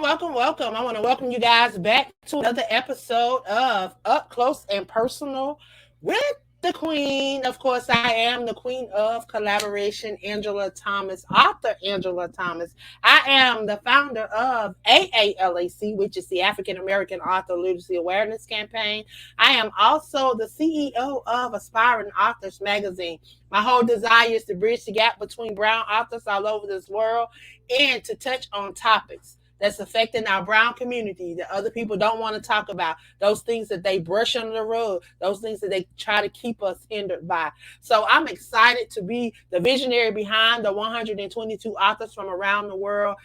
welcome. I want to welcome you guys back to another episode of Up Close and Personal with the Queen. Of course, I am the Queen of Collaboration, Angela Thomas, author Angela Thomas. I am the founder of AALAC, which is the African American Author Literacy Awareness Campaign. I am also the CEO of Aspiring Authors Magazine. My whole desire is to bridge the gap between brown authors all over this world and to touch on topics that's affecting our brown community that other people don't want to talk about, those things that they brush under the rug, those things that they try to keep us hindered by. So I'm excited to be the visionary behind the 122 authors from around the world,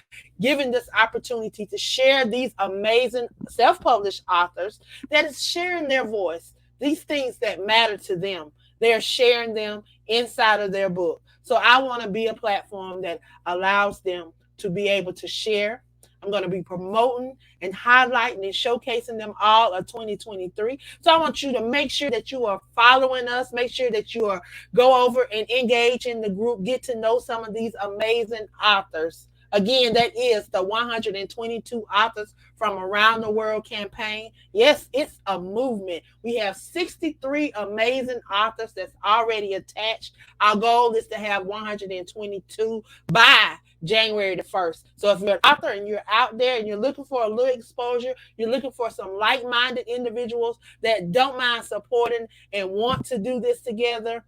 given this opportunity to share these amazing self-published authors that is sharing their voice, these things that matter to them. They're sharing them inside of their book. So I want to be a platform that allows them to be able to share. I'm going to be promoting and highlighting and showcasing them all of 2023. So I want you to make sure that you are following us. Make sure that you are go over and engage in the group. Get to know some of these amazing authors. Again, that is the 122 authors from around the world campaign. Yes, it's a movement. We have 63 amazing authors that's already attached. Our goal is to have 122 by January the 1st. So if you're an author and you're out there and you're looking for a little exposure, you're looking for some like-minded individuals that don't mind supporting and want to do this together,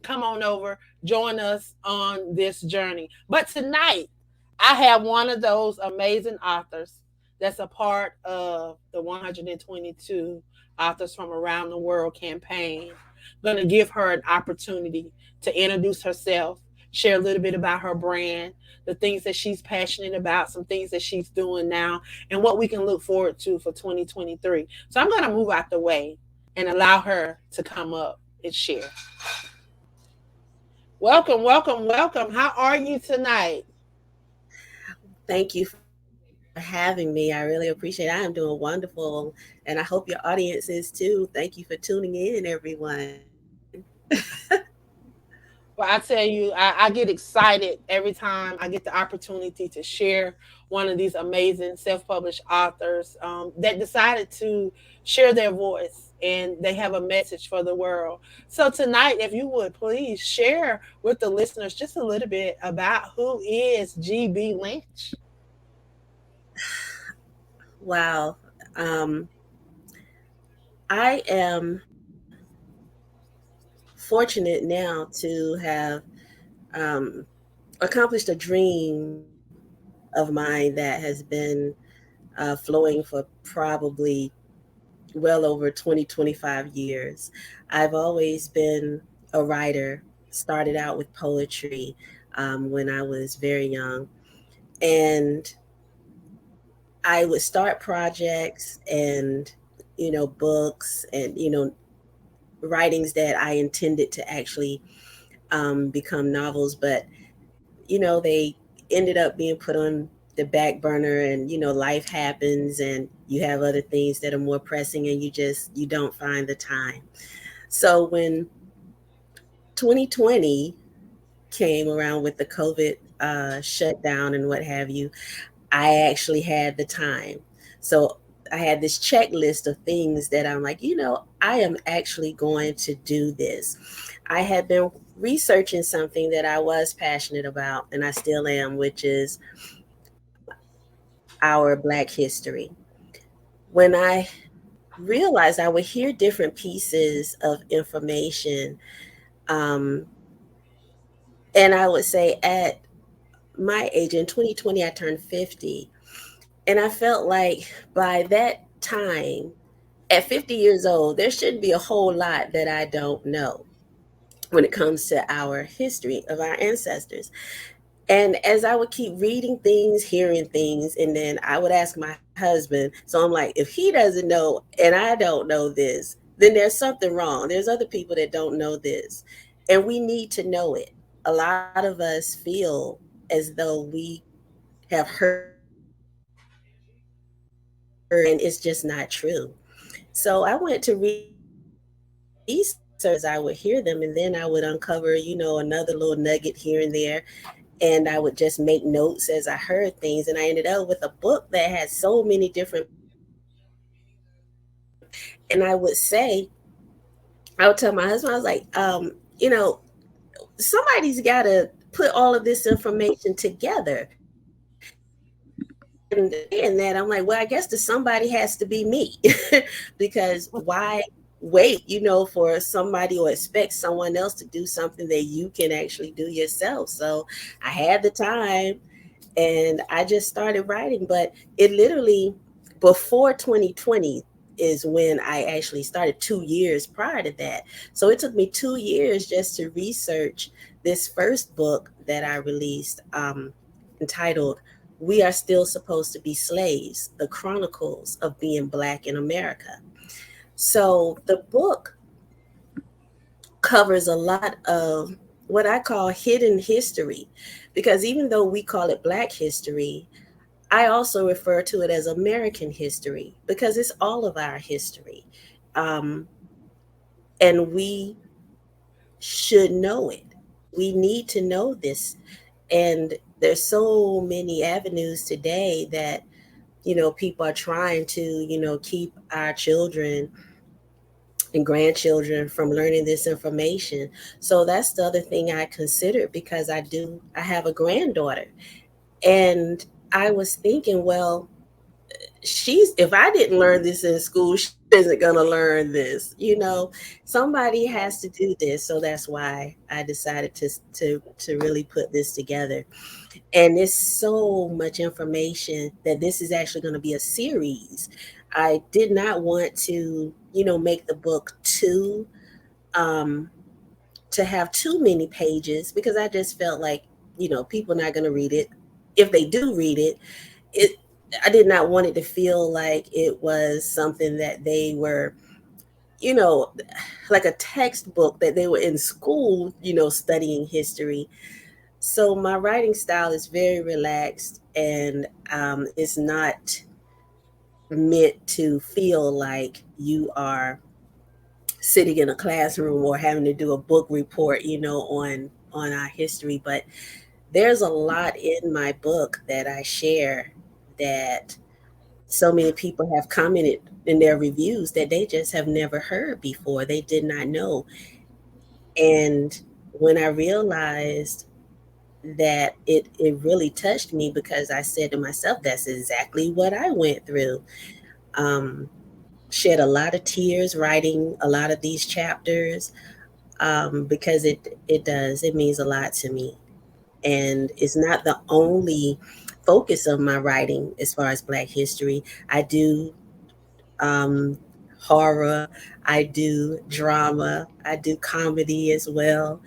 come on over, join us on this journey. But tonight, I have one of those amazing authors that's a part of the 122 authors from around the world campaign. I'm going to give her an opportunity to introduce herself, share a little bit about her brand, the things that she's passionate about, some things that she's doing now, and what we can look forward to for 2023. So I'm going to move out the way and allow her to come up and share. Welcome, welcome, welcome. How are you tonight? Thank you for having me. I really appreciate it. I am doing wonderful, and I hope your audience is too. Thank you for tuning in, everyone. Well, I tell you, I get excited every time I get the opportunity to share one of these amazing self published authors that decided to share their voice and they have a message for the world. So, tonight, if you would please share with the listeners just a little bit about who is GB Lynch. Wow. Um, I am fortunate now to have um, accomplished a dream of mine that has been flowing for probably well over 20, 25 years. I've always been a writer, started out with poetry when I was very young. And I would start projects and, books and, writings that I intended to actually become novels, but, they ended up being put on the back burner and, life happens and you have other things that are more pressing and you don't find the time. So when 2020 came around with the COVID shutdown and what have you, I actually had the time. So I had this checklist of things that I'm like, I am actually going to do this. I had been researching something that I was passionate about, and I still am, which is our Black history. When I realized I would hear different pieces of information, um, and I would say at my age in 2020, I turned 50. And I felt like by that time, at 50 years old, there shouldn't be a whole lot that I don't know when it comes to our history of our ancestors. And as I would keep reading things, hearing things, and then I would ask my husband, so I'm like, if he doesn't know and I don't know this, then there's something wrong. There's other people that don't know this. And we need to know it. A lot of us feel as though we have heard and it's just not true. So I went to research as I would hear them, and then I would uncover, another little nugget here and there. and I would just make notes as I heard things. And I ended up with a book that had so many different pages. And I would tell my husband, I was like, somebody's got to put all of this information together. And saying that, I'm like, well, I guess the somebody has to be me because why wait, for somebody or expect someone else to do something that you can actually do yourself? So I had the time and I just started writing. But it literally, before 2020 is when I actually started, 2 years prior to that. So it took me 2 years just to research this first book that I released, entitled "We Are Still Supposed to Be Slaves: The Chronicles of Being Black in America." So the book covers a lot of what I call hidden history, because even though we call it Black history, I also refer to it as American history because it's all of our history. Um, and we should know it. We need to know this. And there's so many avenues today that, people are trying to, keep our children and grandchildren from learning this information. So that's the other thing I considered, because I have a granddaughter. And I was thinking, well, if I didn't learn this in school, she isn't going to learn this. Somebody has to do this. So that's why I decided to really put this together. And there's so much information that this is actually going to be a series. I did not want to, make the book um to have too many pages, because I just felt like, people are not going to read it. If they do read it, it I did not want it to feel like it was something that they were, you know, like a textbook that they were in school, studying history. So my writing style is very relaxed, and it's not meant to feel like you are sitting in a classroom or having to do a book report, on our history. But there's a lot in my book that I share that so many people have commented in their reviews that they just have never heard before. They did not know. And when I realized that, it really touched me, because I said to myself, that's exactly what I went through. Um, Shed a lot of tears writing a lot of these chapters, because it means a lot to me. And it's not the only focus of my writing as far as Black history. I do um, horror, I do drama, I do comedy as well.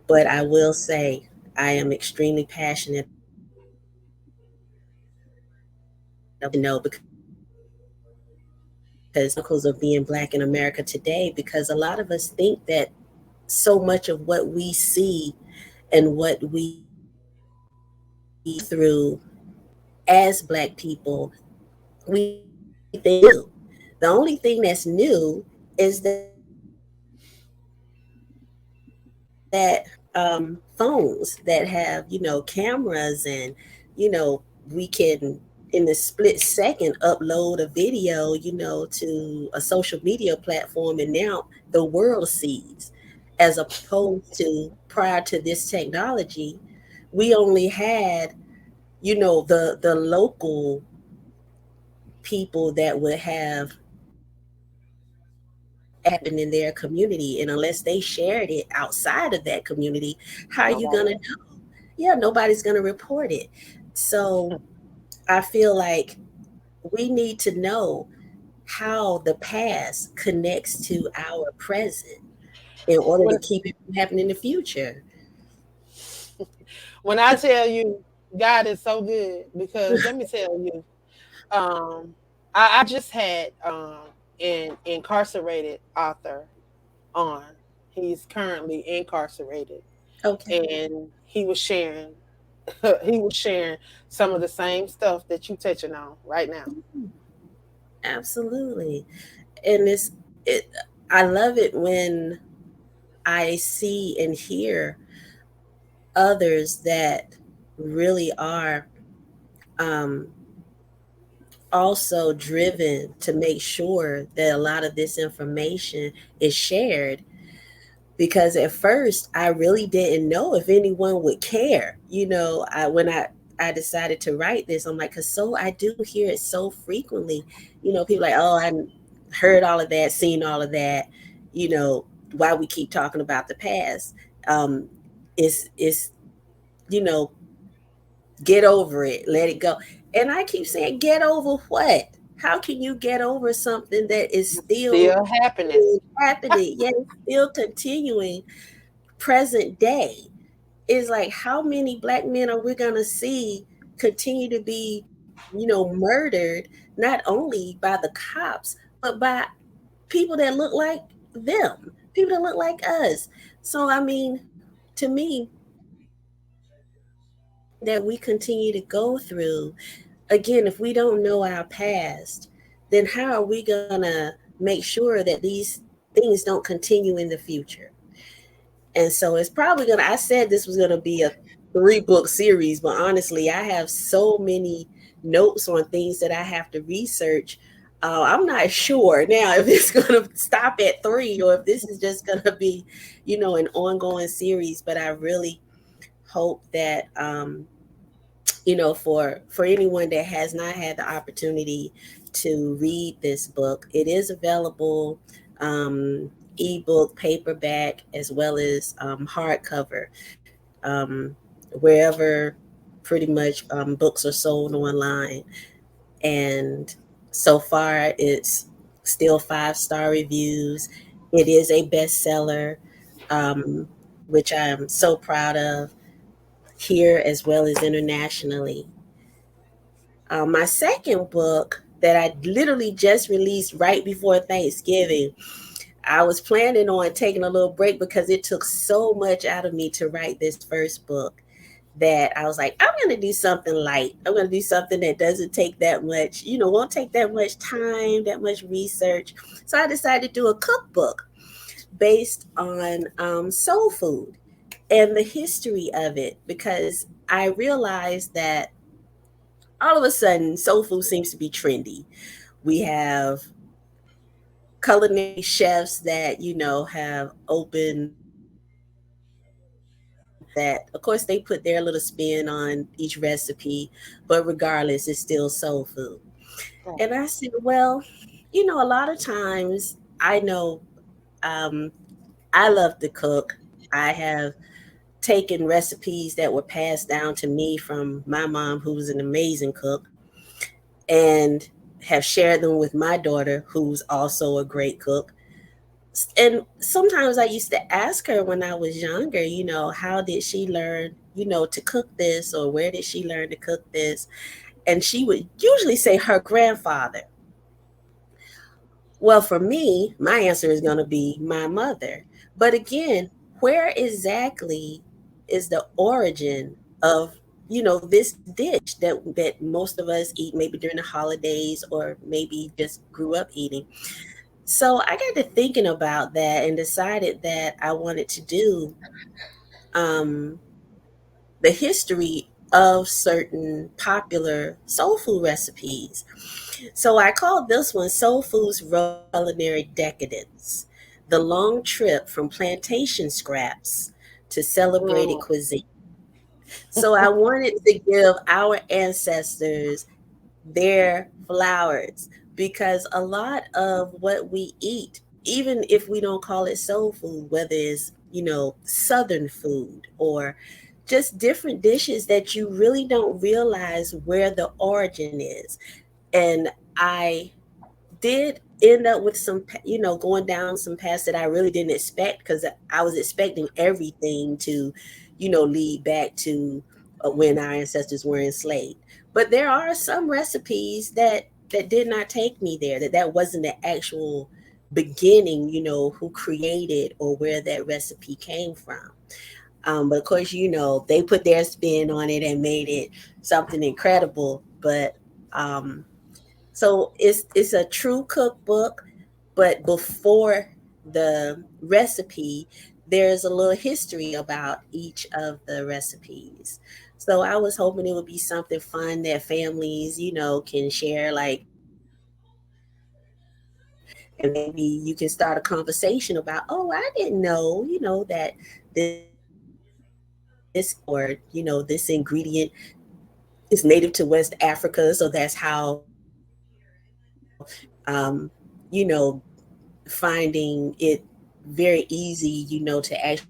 But I will say I am extremely passionate about because chronicles of being Black in America today, because a lot of us think that so much of what we see and what we through as Black people, we think is new. The only thing that's new is that phones that have, cameras, and, we can in a split second upload a video, to a social media platform, and now the world sees, as opposed to prior to this technology, we only had, the local people that would have happened in their community. And unless they shared it outside of that community, how are you Nobody going to else. know? Yeah, nobody's going to report it. So I feel like we need to know how the past connects to our present in order to When keep it from happening in the future. when I tell you God is so good, because let me tell you, um, I just had an incarcerated author on. He's currently incarcerated, Okay. and he was sharing he was sharing some of the same stuff that you touching on right now. Absolutely. And it I love it when I see and hear others that really are um, also driven to make sure that a lot of this information is shared, because at first I really didn't know if anyone would care. When I decided to write this, I'm like, because so I do hear it so frequently. People like, oh, I heard all of that, seen all of that. You know, why we keep talking about the past? Um, it's you know, get over it, let it go. And I keep saying, get over what? How can you get over something that is still Still happening. happening? Yet it's still continuing present day. Is like, how many black men are we gonna see continue to be, murdered, not only by the cops, but by people that look like them, people that look like us. So I mean, to me, that we continue to go through, again, if we don't know our past, then how are we gonna make sure that these things don't continue in the future? And so it's probably gonna, I said this was gonna be a 3-book series, but honestly, I have so many notes on things that I have to research. I'm not sure now if it's gonna stop at 3 or if this is just gonna be, an ongoing series. But I really hope that, for anyone that has not had the opportunity to read this book, it is available, ebook, paperback, as well as hardcover, um, wherever pretty much books are sold online. And so far, it's still 5-star reviews. It is a bestseller, um, which I'm so proud of, here as well as internationally. My second book that I literally just released right before Thanksgiving, I was planning on taking a little break because it took so much out of me to write this first book, that I was like, I'm going to do something light. I'm going to do something that doesn't take that much, won't take that much time, that much research. So I decided to do a cookbook based on soul food and the history of it, because I realized that all of a sudden soul food seems to be trendy. We have culinary chefs that have opened that, of course, they put their little spin on each recipe, but regardless, it's still soul food. And I said, well, a lot of times I know, um, I love to cook. I have taken recipes that were passed down to me from my mom, who was an amazing cook, and have shared them with my daughter, who's also a great cook. And sometimes I used to ask her when I was younger, how did she learn, to cook this, or where did she learn to cook this? And she would usually say her grandfather. Well, for me, my answer is going to be my mother. But again, where exactly is the origin of, this dish that most of us eat, maybe during the holidays, or maybe just grew up eating? So I got to thinking about that and decided that I wanted to do, um, the history of certain popular soul food recipes. So I called this one Soul Food's Road to Culinary Decadence: The Long Trip from Plantation Scraps to Celebrated Mm. Cuisine. So I wanted to give our ancestors their flowers, because a lot of what we eat, even if we don't call it soul food, whether it's, southern food or just different dishes, that you really don't realize where the origin is. And I did end up with some, going down some paths that I really didn't expect, because I was expecting everything to, lead back to when our ancestors were enslaved. But there are some recipes that did not take me there. That wasn't the actual beginning. Who created or where that recipe came from. But of course, they put their spin on it and made it something incredible. But so it's a true cookbook, but before the recipe, there's a little history about each of the recipes. So I was hoping it would be something fun that families, can share, like, and maybe you can start a conversation about, oh, I didn't know, that this or, this ingredient is native to West Africa. So that's how, finding it very easy, to actually,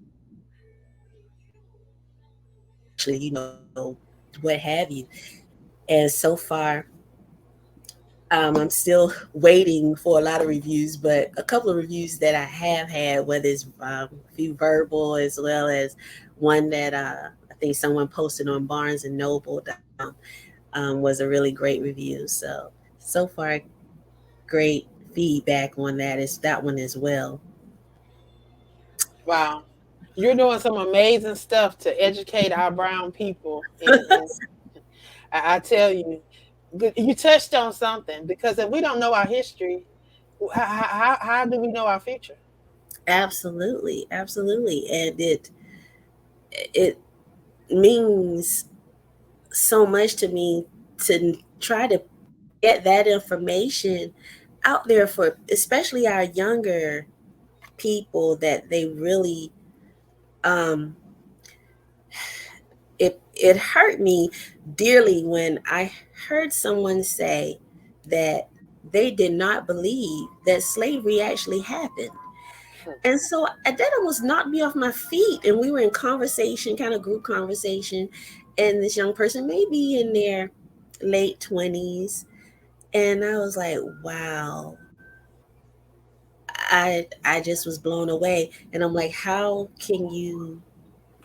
what have you. And so far, I'm still waiting for a lot of reviews, but a couple of reviews that I have had, whether it's a few verbal as well as one that I think someone posted on barnesandnoble.com, was a really great review. So far, great feedback on that one as well. Wow. You're doing some amazing stuff to educate our brown people. And I tell you, you touched on something because if we don't know our history, how do we know our future? Absolutely, absolutely, and it means so much to me to try to get that information out there for especially our younger people, that they really, um it hurt me dearly when I heard someone say that they did not believe that slavery actually happened. And so that almost knocked me off my feet. And we were in conversation, kind of group conversation, and this young person may be in their late 20s. And I was like, wow, I just was blown away. And I'm like, how can you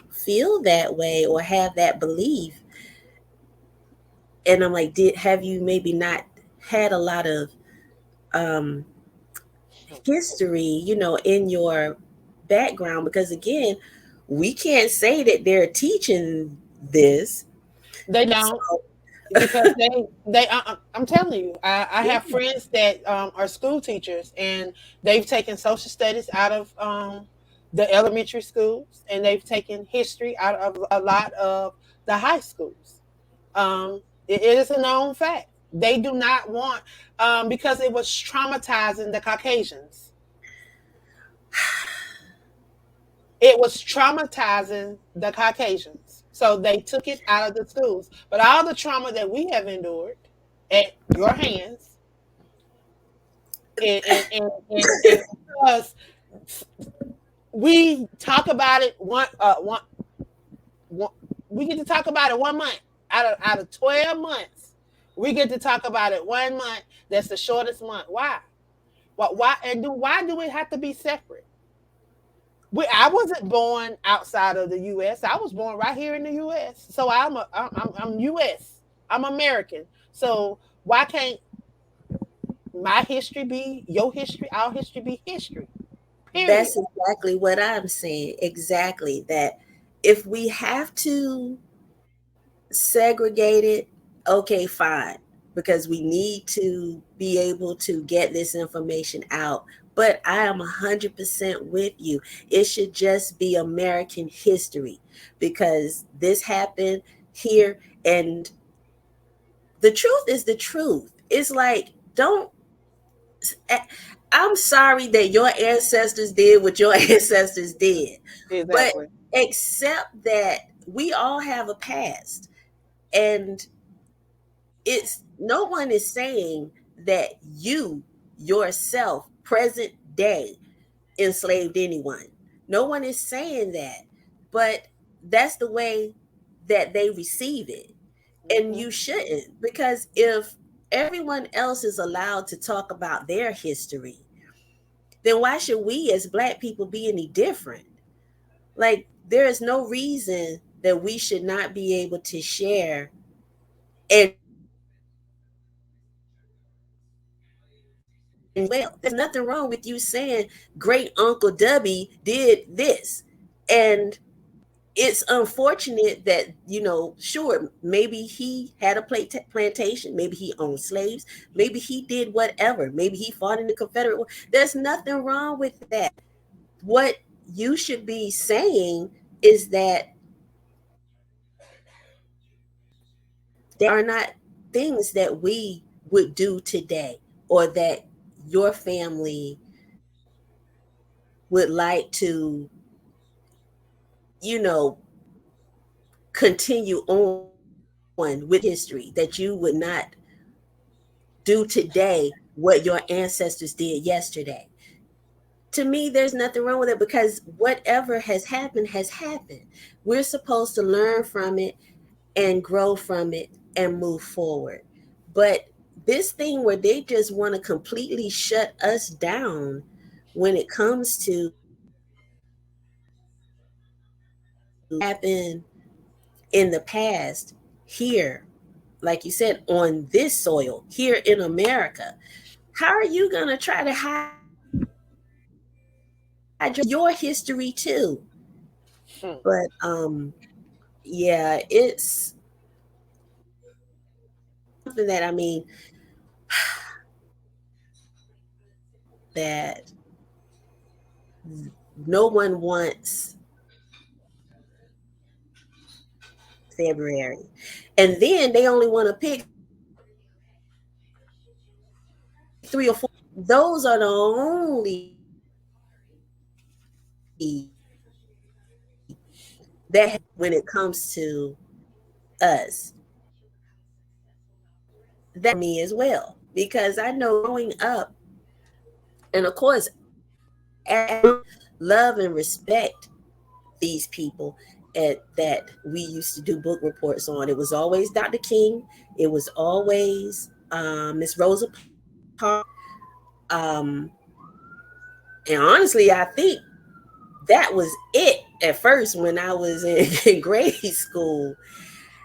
feel that way or have that belief? And I'm like, did have you maybe not had a lot of um history, in your background? Because again, we can't say that they're teaching this. They So don't, because I'm telling you, I yeah, have friends that are school teachers, and they've taken social studies out of the elementary schools, and they've taken history out of a lot of the high schools. It is a known fact. They do not want, because it was traumatizing the Caucasians. It was traumatizing the Caucasians. So they took it out of the schools. But all the trauma that we have endured at your hands, and because we talk about it one, we get to talk about it 1 month out of 12 months. We get to talk about it 1 month. That's the shortest month. Why? Why do it have to be separate? I wasn't born outside of the U.S. I was born right here in the U.S. So I'm U.S. I'm American. So why can't my history be your history? Our history be history. Period. that's exactly what I'm saying. Exactly. That if we have to segregate it, okay, fine. Because we need to be able to get this information out. But I am 100% with you. It should just be American history, because this happened here. And the truth is the truth. It's like, don't, eh, I'm sorry that your ancestors did what your ancestors did, but Exactly. accept that we all have a past. And it's no one is saying that you yourself, present day, enslaved anyone. No one is saying that, but that's the way that they receive it. And Hmm. you shouldn't, because if everyone else is allowed to talk about their history, then why should we as Black people be any different? Like, there is no reason that we should not be able to share and well. There's nothing wrong with you saying great Uncle W did this, and it's unfortunate that, sure, maybe he had a plantation, maybe he owned slaves, maybe he did whatever, maybe he fought in the Confederate War. There's nothing wrong with that. What you should be saying is that There are not things that we would do today or that your family would like to, you know, continue on with history, that you would not do today what your ancestors did yesterday. To me, there's nothing wrong with it because whatever has happened. We're supposed to learn from it and grow from it and move forward. But this thing where they just want to completely shut us down when it comes to happen in the past here, like you said, on this soil here in America, how are you going to try to hide your history too? Hmm. But yeah, it's something that, I mean, that no one wants February. And then they only want to pick 3 or 4. Those are the only that when it comes to us. That me as well. Because I know growing up, and of course, love and respect these people that we used to do book reports on. It was always Dr. King. It was always Miss Rosa Parks. Um, and honestly, I think that was it at first when I was in grade school.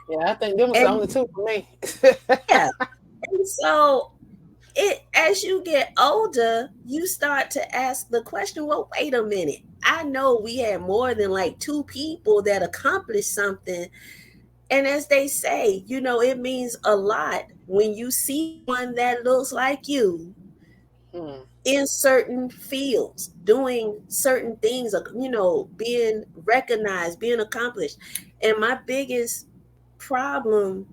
Yeah, I think them was the And only two for me. yeah, and so it as you get older, you start to ask the question, well, wait a minute. I know we had more than like two people that accomplished something. And as they say, it means a lot when you see someone that looks like you Hmm. in certain fields, doing certain things, being recognized, being accomplished. And my biggest problem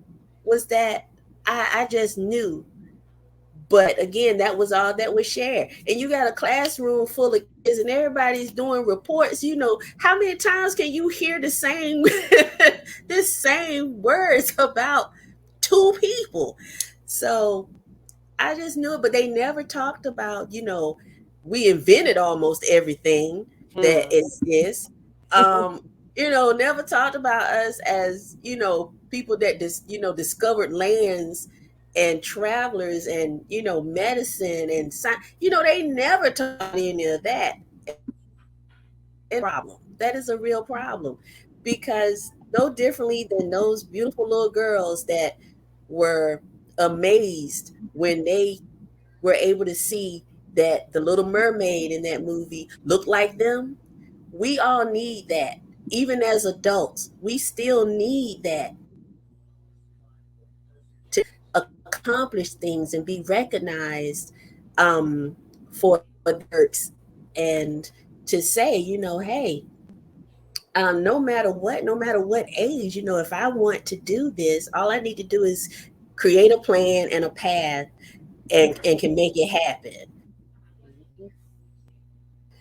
was that I just knew. But again, that was all that was shared. And you got a classroom full of kids and everybody's doing reports. How many times can you hear the same the same words about two people? So I just knew it, but they never talked about, we invented almost everything that Hmm. exists. Never talked about us as, people that discovered lands and travelers and, medicine and science. They never talked about any of that. Problem. That is a real problem because no differently than those beautiful little girls that were amazed when they were able to see that the little mermaid in that movie looked like them. We all need that. Even as adults, we still need that to accomplish things and be recognized for their works and to say, hey, no matter what age, if I want to do this, all I need to do is create a plan and a path and can make it happen.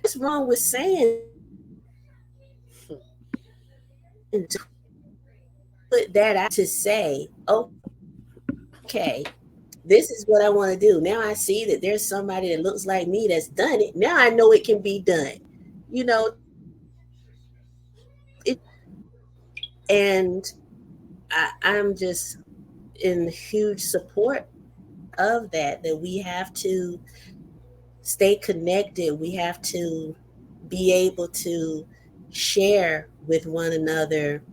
What's wrong with saying to put that out to say, okay, this is what I want to do. Now I see that there's somebody that looks like me that's done it. Now I know it can be done. It, and I'm just in huge support of that we have to stay connected. We have to be able to share with one another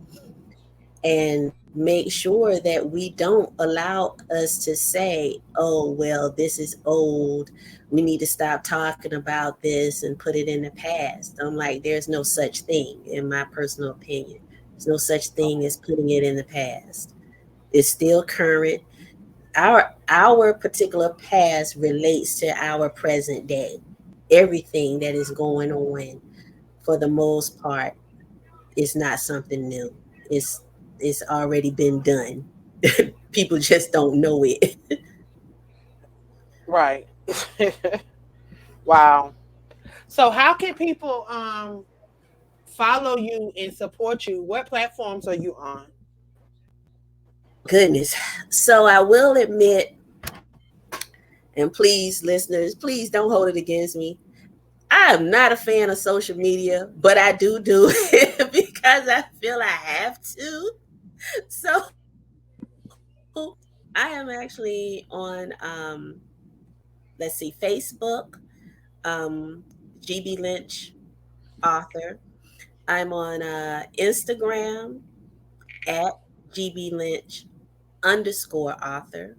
and make sure that we don't allow us to say, oh, well, this is old. We need to stop talking about this and put it in the past. I'm like, there's no such thing, in my personal opinion. There's no such thing as putting it in the past. It's still current. Our particular past relates to our present day. Everything that is going on, for the most part, is not something new. It's it's already been done. People just don't know it. Right. Wow. So how can people follow you and support you? What platforms are you on? Goodness. So I will admit, and please, listeners, please don't hold it against me. I am not a fan of social media, but I do it because I feel I have to. So I am actually on let's see, Facebook, GB Lynch author. I'm on Instagram at GB Lynch underscore author.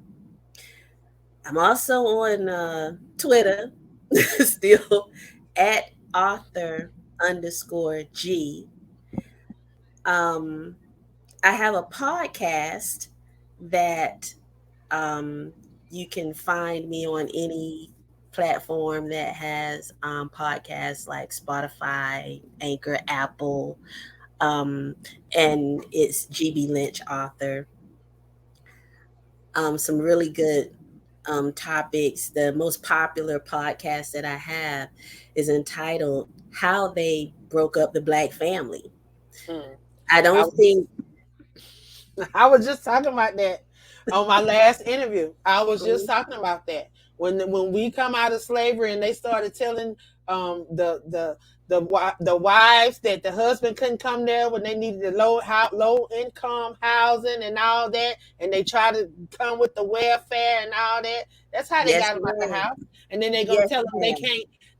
I'm also on Twitter, still at author underscore G. Um, I have a podcast that um, you can find me on any platform that has podcasts like Spotify, Anchor, Apple, um, and it's GB Lynch author. Some really good topics. The most popular podcast that I have is entitled "How They Broke Up the Black Family." Mm. I I don't was think. I was just talking about that on my last interview. I was just Mhm. talking about that when we come out of slavery and they started telling the wives that the husband couldn't come there when they needed the low income housing and all that, and they try to come with the welfare and all that. That's how they Yes, got them out the ma'am. house. And then they're gonna Yes, tell them they ma'am.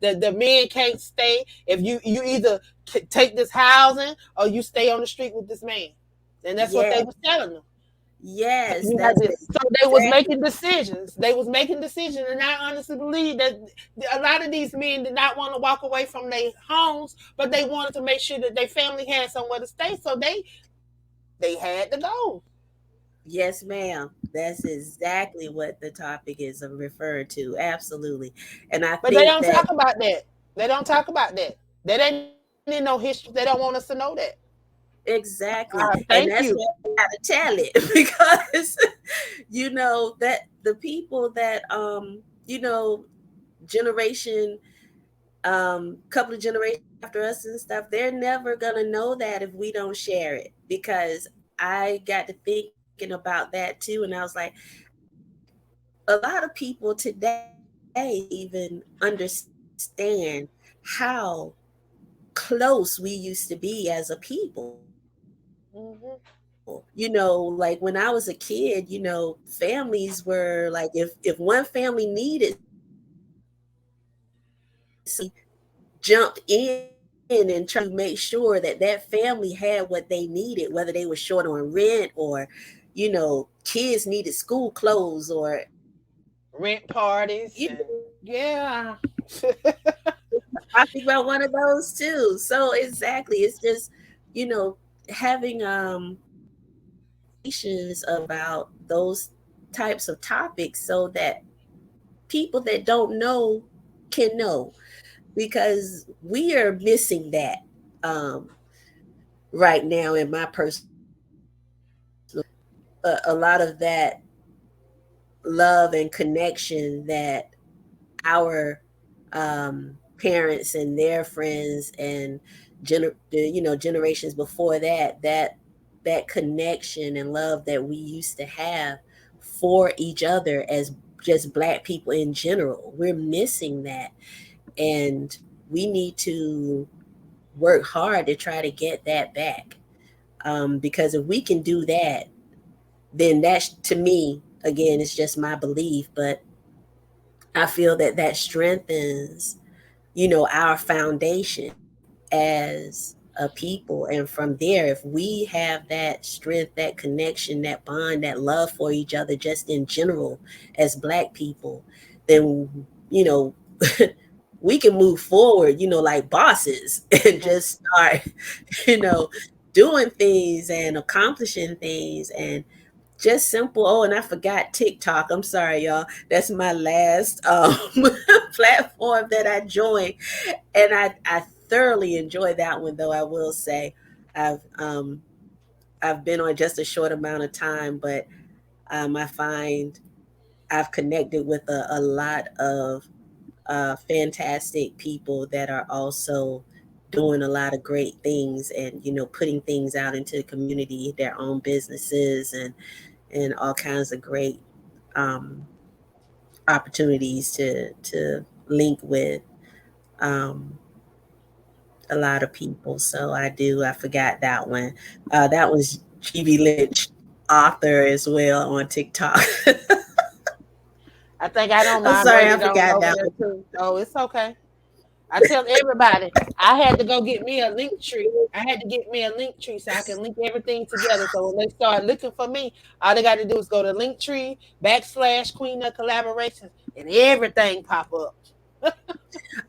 can't. The men can't stay if you either take this housing or you stay on the street with this man, and that's what they Yes, was telling them. So yes, you had that's to, so they was exactly. making decisions. They was making decisions, and I honestly believe that a lot of these men did not want to walk away from their homes, but they wanted to make sure that their family had somewhere to stay. So they had to go. Yes, ma'am. That's exactly what the topic is referred to. Absolutely. And I But they think don't that talk about that. They don't talk about that. That ain't in no history. They don't want us to know that. exactly. Thank And you. that's why I gotta tell it because that the people that generation couple of generations after us and stuff, they're never gonna know that if we don't share it. Because I got to thinking about that too, and I was like, a lot of people today even understand how close we used to be as a people. Hmm. Like when I was a kid, families were like, if one family needed something, somebody jumped in and tried to make sure that that family had what they needed, whether they were short on rent or, kids needed school clothes or, Rent parties and yeah. I think about one of those too. So exactly, it's just, you know, having conversations about those types of topics so that people that don't know can know, because we are missing that um, right now in my personal opinion. A lot of that love and connection that our parents and their friends and generations before that connection and love that we used to have for each other as just black people in general, we're missing that. And we need to work hard to try to get that back, because if we can do that, then that's, to me, again, it's just my belief, but I feel that that strengthens, our foundation as a people. And from there, if we have that strength, that connection, that bond, that love for each other, just in general, as black people, then, you know, we can move forward, like bosses and just start, you know, doing things and accomplishing things and just simple. Oh, and I forgot TikTok. I'm sorry, y'all. That's my last platform that I joined, and I thoroughly enjoy that one. Though I will say, I've um, I've been on just a short amount of time, but I find I've connected with a lot of fantastic people that are also doing a lot of great things, and putting things out into the community, their own businesses, and all kinds of great um, opportunities to link with um, a lot of people. So I forgot that one. That was GB Lynch, author as well on TikTok. I think I don't I'm sorry, I migrated on forgot over that there one. too. Oh, it's okay. I tell everybody I had to go get me a link tree. I had to get me a link tree so I can link everything together. So when they start looking for me, all they got to do is go to Linktree / Queen of Collaborations and everything pop up.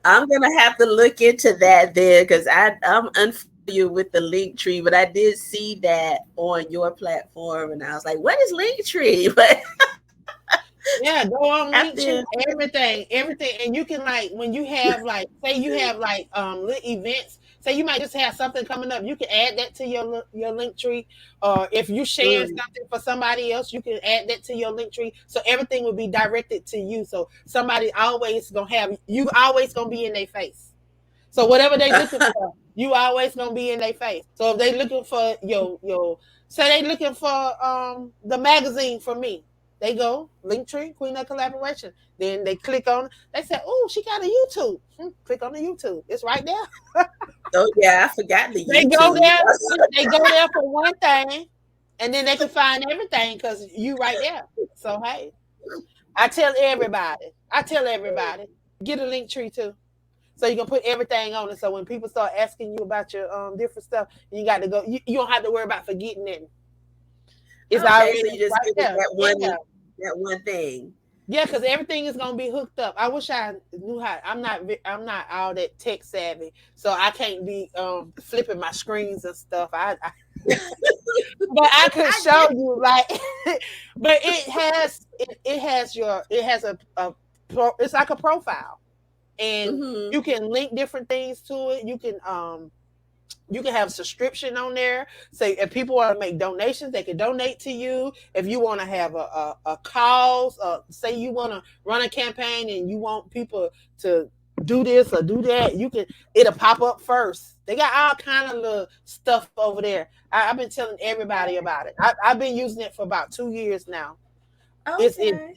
I'm gonna have to look into that then, because I'm unfamiliar with the link tree, but I did see that on your platform, and I was like, "What is link tree?" But Yeah, go on after, Linktree, everything, and you can like when you have like say you have like little events. Say you might just have something coming up, you can add that to your Linktree, or if you sharing mm, something for somebody else, you can add that to your Linktree. So everything will be directed to you. So somebody always gonna have you always gonna be in their face. So whatever they looking for, you always gonna be in their face. So if they looking for your say they looking for the magazine for me, they go Linktree, Queen of Collaboration. Then they click on. They say, "Oh, she got a YouTube." Click on the YouTube. It's right there. oh yeah, I forgot the They go YouTube. there. They go there for one thing, and then they can find everything because you right there. So hey, I tell everybody. I tell everybody get a Linktree too. So you can put everything on it. So when people start asking you about your different stuff, you got to go. You don't have to worry about forgetting it. It's Okay, already so you just right give it there. Yeah, that one thing. yeah, because everything is gonna be hooked up. I wish I knew how. I'm not all that tech savvy, so I can't be flipping my screens and stuff. But I could I show get. you like, but it has it's like a profile, and Mm-hmm. you can link different things to it. You can have a subscription on there. Say if people want to make donations, they can donate to you. If you want to have a cause, say you want to run a campaign and you want people to do this or do that, you can. It'll pop up first. They got all kind of little stuff over there. I've been telling everybody about it. I've been using it for about 2 years now. It. Okay.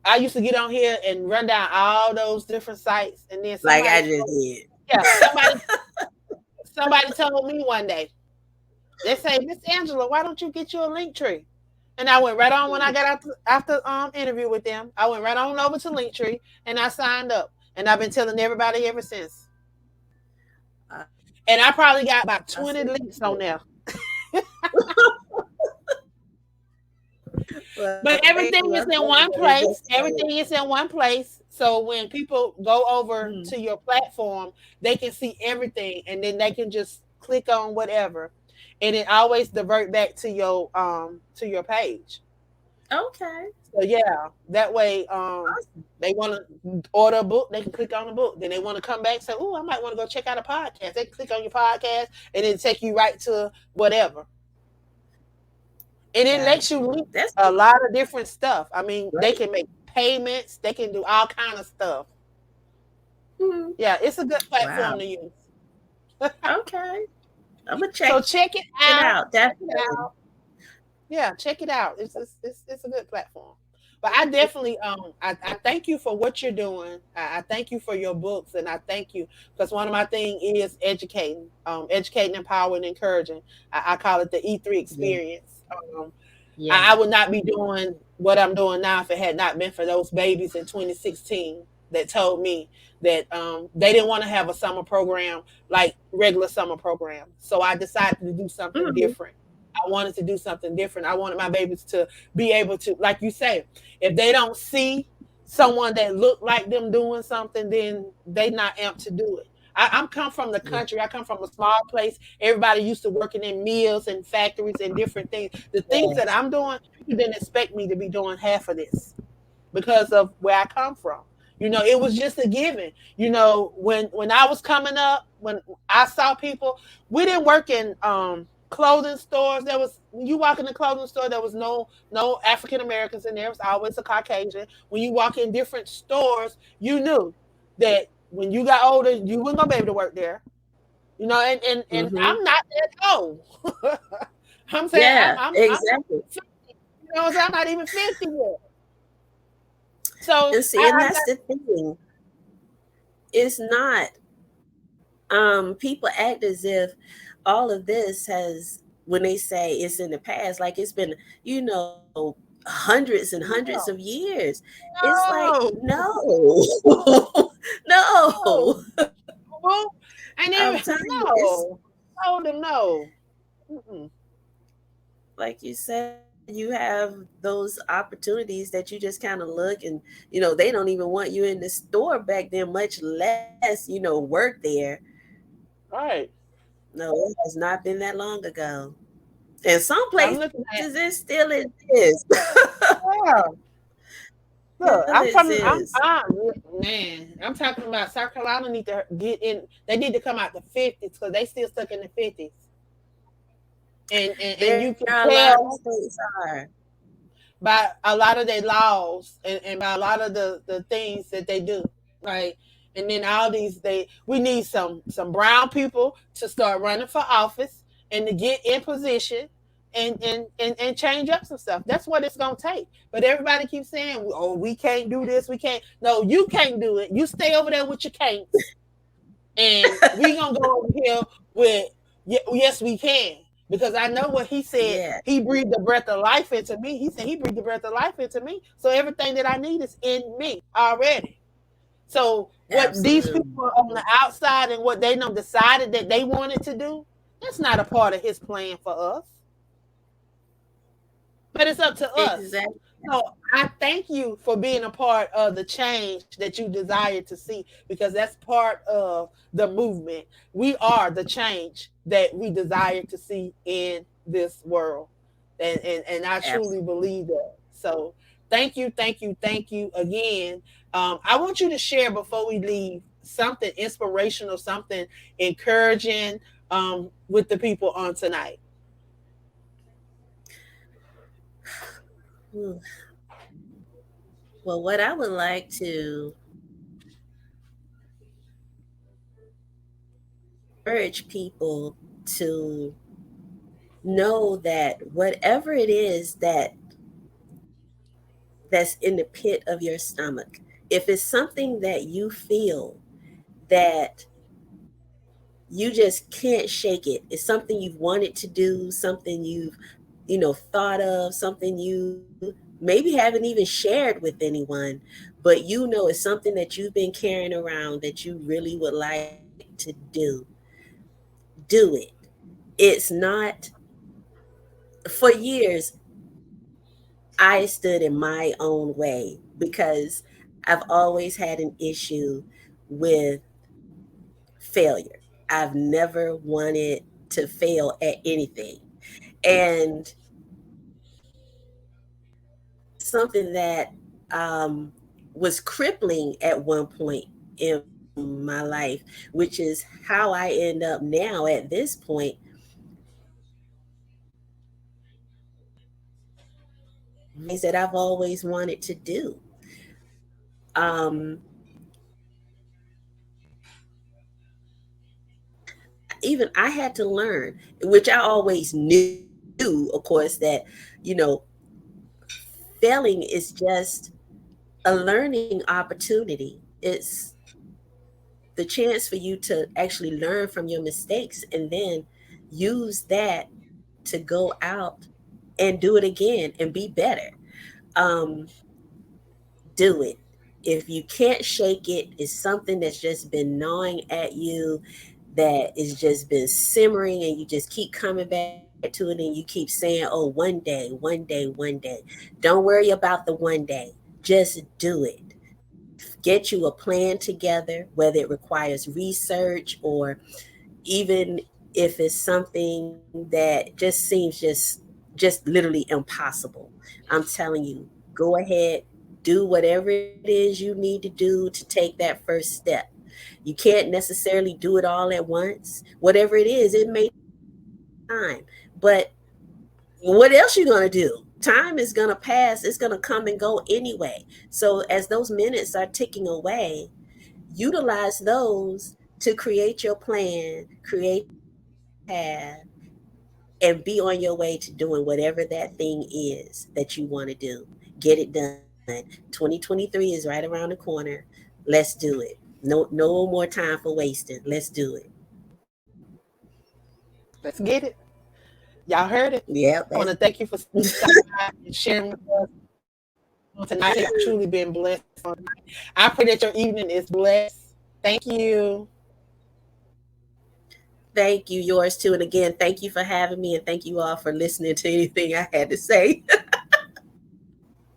I used to get on here and run down all those different sites, and then Like somebody, I just did. yeah, somebody told me one day. They say, Miss Angela, why don't you get you a link tree? And I went right on when I got after interview with them. I went right on over to Linktree and I signed up. And I've been telling everybody ever since. Uh, And I probably got about I 20 see. links on there. Well, But thank everything you. is I'm in definitely one gonna place. investigate. Everything is in one place. So when people go over Mm. to your platform, they can see everything and then they can just click on whatever. And it always divert back to your page. Okay. So yeah, that way Awesome. they want to order a book, they can click on the book. Then they want to come back and say, "Oh, I might want to go check out a podcast." They click on your podcast and then take you right to whatever. And it lets you Gotcha. link That's a lot of different stuff. I mean, they great. can make payments, they can do all kind of stuff. Mhm. Yeah, it's a good platform Wow. to use. Okay. I'm gonna So check check it it out. out. Check it Definitely. out. Yeah, check it out. It's a good platform. But I definitely I thank you for what you're doing. I thank you for your books and I thank you because one of my thing is educating, empowering, encouraging. I call it the E3 Yeah. experience. Yeah. I would not be doing what I'm doing now if it had not been for those babies in 2016 that told me that they didn't want to have a summer program like regular summer program. So I decided to do something Mhm. different. I wanted to do something different. I wanted my babies to be able to, like you say, if they don't see someone that look like them doing something, then they not amped to do it. I'm come from the Yeah. country. I come from a small place. Everybody used to working in mills and factories and different things. The things that Yes. I'm doing, you didn't expect me to be doing half of this because of where I come from. It was just a given. When I was coming up, when I saw people, we didn't work in clothing stores. There was when you walk in the clothing store, there was no African Americans in there. It was always a Caucasian. When you walk in different stores, you knew that when you got older, you wasn't gonna be able to work there. You know, and Mm-hmm. I'm not that old. I'm saying Yeah, I'm exactly. 50, you know what I'm saying? I'm not even 50 yet. So And see, and I that's the thing. It's not people act as if all of this has, when they say it's in the past, like it's been, hundreds and hundreds of no, years. It's like, no, no. No. no. Well, and I'm then telling you, it's no, I told him no. Mm-mm. like you said, you have those opportunities that you just kind of look and, they don't even want you in the store back then, much less, work there. Right. No, it has not been that long ago. In some I'm places, looking it at still exists. yeah. Still Look, I'm from exists. man. I'm talking about South Carolina need to get in. They need to come out the 50s because they still stuck in the 50s, and There you are a can lot of tell states are. by a lot of their laws and by a lot of the things that they do. Right. And then all these we need some brown people to start running for office and to get in position and change up some stuff. That's what it's gonna take. But everybody keeps saying, oh, we can't do this, we can't. No, you can't do it. You stay over there with your can'ts and we gonna go over here with yes we can because I know what he said. Yeah, He breathed the breath of life into me. He said he breathed the breath of life into me. So everything that I need is in me already. So what these absolutely. people on the outside and what they know decided that they wanted to do, that's not a part of his plan for us. But it's up to us. Exactly. So I thank you for being a part of the change that you desire to see because that's part of the movement. We are the change that we desire to see in this world. And I truly Absolutely. believe that. So thank you again. I want you to share before we leave something inspirational, something encouraging with the people on tonight. Ooh. Well, what I would like to encourage people to know that whatever it is that's in the pit of your stomach, if it's something that you feel that you just can't shake it, it's something you've wanted to do, something you've thought of, something you maybe haven't even shared with anyone, but it's something that you've been carrying around that you really would like to do it. It's not, for years I stood in my own way because I've always had an issue with failure. I've never wanted to fail at anything. And it's something that was crippling at one point in my life, which is how I end up now at this point, things that I've always wanted to do. Um, Even I had to learn, which I always knew, of course, that, you know, failing is just a learning opportunity. It's the chance for you to actually learn from your mistakes and then use that to go out and do it again and be better. Um, do it. If you can't shake it, it's something that's just been gnawing at you, that is just been simmering, and you just keep coming back to it and you keep saying, oh, one day, one day, one day. Don't worry about the one day. Just do it. Get you a plan together, whether it requires research or even if it's something that just seems just literally impossible. I'm telling you, go ahead, do whatever it is you need to do to take that first step. You can't necessarily do it all at once. Whatever it is, it may take time, but But what else you gonna do? Time is gonna pass. It's gonna come and go anyway. So as those minutes are ticking away, utilize those to create your plan, create your path, and be on your way to doing whatever that thing is that you want to do. Get it done. 2023 is right around the corner. Let's do it. No more time for wasting. Let's do it. Let's get it. Y'all heard it. Yeah, I want to thank you for stopping by and sharing with us tonight. I've truly been blessed. I pray that your evening is blessed. Thank you. thank you, yours too. And again, thank you for having me, and thank you all for listening to anything I had to say.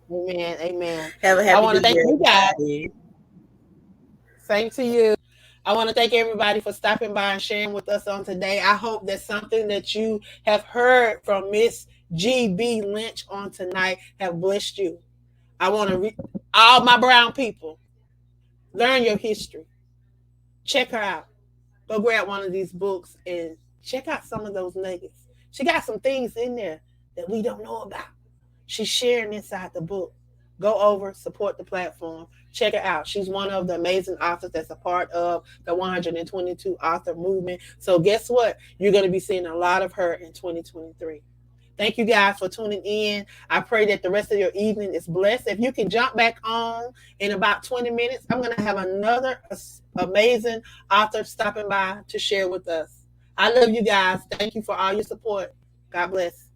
Amen. Amen. Have a I happy want to new thank year, you guys. everybody. Same to you. I want to thank everybody for stopping by and sharing with us on today. I hope that something that you have heard from Miss G.B. Lynch on tonight have blessed you. I want to all my brown people, learn your history. Check her out. Go grab one of these books and check out some of those nuggets. She got some things in there that we don't know about. She's sharing inside the book. Go over, support the platform. Check her out. She's one of the amazing authors that's a part of the 122 author movement. So guess what? You're going to be seeing a lot of her in 2023. Thank you guys for tuning in. I pray that the rest of your evening is blessed. If you can jump back on in about 20 minutes, I'm going to have another amazing author stopping by to share with us. I love you guys. Thank you for all your support. God bless.